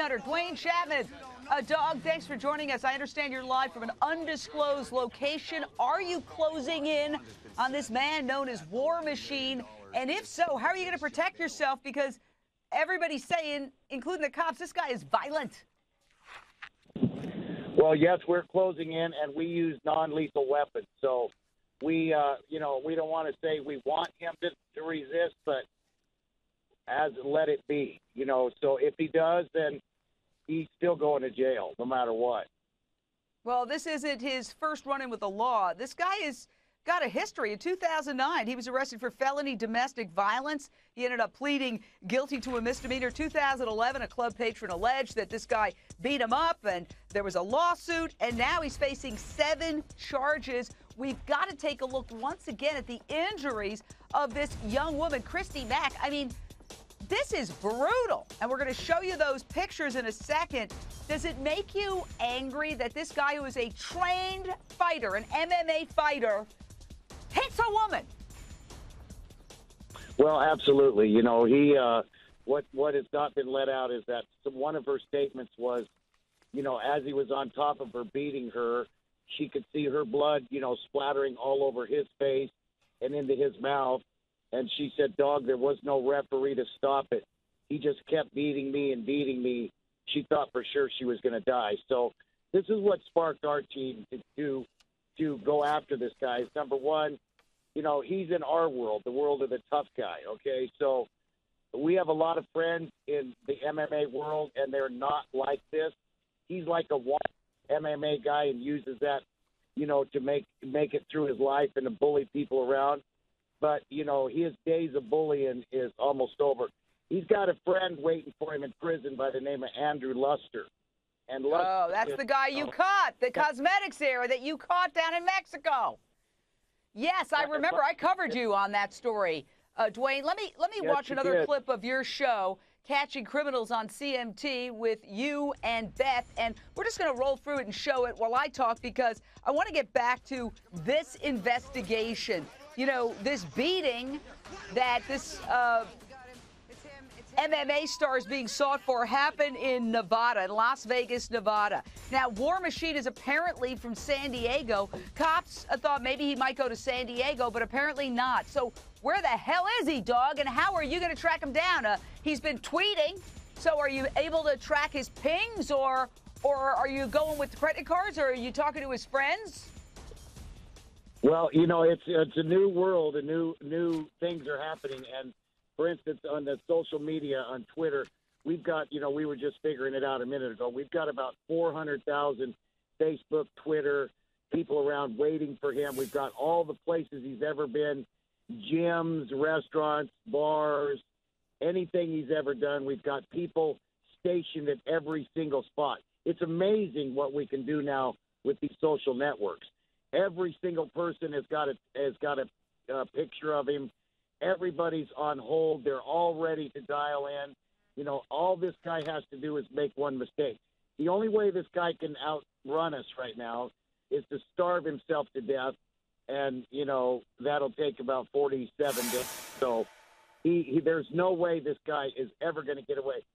fighter, Dwayne Chapman. Dog, thanks for joining us. I understand you're live from an undisclosed location. Are you closing in on this man known as War Machine? And if so, how are you going to protect yourself? Because everybody's saying, including the cops, this guy is violent. Well, yes, we're closing in, and we use non-lethal weapons. So we don't want to say we want him to resist, but let it be. So if he does, then he's still going to jail no matter what. Well, this isn't his first run-in with the law. This guy has got a history. In 2009, he was arrested for felony domestic violence. He ended up pleading guilty to a misdemeanor. 2011, a club patron alleged that this guy beat him up, and there was a lawsuit, and now he's facing 7 charges. We've got to take a look once again at the injuries of this young woman, Christy Mack. I mean, this is brutal, and we're going to show you those pictures in a second. Does it make you angry that this guy who is a trained fighter, an MMA fighter, hits a woman? Well, absolutely. What has not been let out is that one of her statements was, as he was on top of her beating her, she could see her blood, splattering all over his face and into his mouth. And she said, "Dog, there was no referee to stop it. He just kept beating me and beating me." She thought for sure she was going to die. So this is what sparked our team to go after this guy. Number one, he's in our world, the world of the tough guy, okay? So we have a lot of friends in the MMA world, and they're not like this. He's like a white MMA guy and uses that, to make it through his life and to bully people around. But, his days of bullying is almost over. He's got a friend waiting for him in prison by the name of Andrew Luster. And Luster that's the guy you caught, the cosmetics era that you caught down in Mexico. Yes, I remember. I covered you on that story. Dwayne, let me watch another clip of your show, Catching Criminals on CMT, with you and Beth. And we're just going to roll through it and show it while I talk, because I want to get back to this investigation. This beating that this MMA star is being sought for happened in Nevada, in Las Vegas, Nevada. Now, War Machine is apparently from San Diego. Cops thought maybe he might go to San Diego, but apparently not. So where the hell is he, dog, and how are you going to track him down? He's been tweeting, so are you able to track his pings, or are you going with credit cards, or are you talking to his friends? Well, it's a new world, and new things are happening. And for instance, on the social media, on Twitter, we've got, we were just figuring it out a minute ago. We've got about 400,000 Facebook, Twitter, people around waiting for him. We've got all the places he's ever been, gyms, restaurants, bars, anything he's ever done. We've got people stationed at every single spot. It's amazing what we can do now with these social networks. Every single person has got a picture of him. Everybody's on hold. They're all ready to dial in. All this guy has to do is make one mistake. The only way this guy can outrun us right now is to starve himself to death, and, that'll take about 47 days. So there's no way this guy is ever going to get away.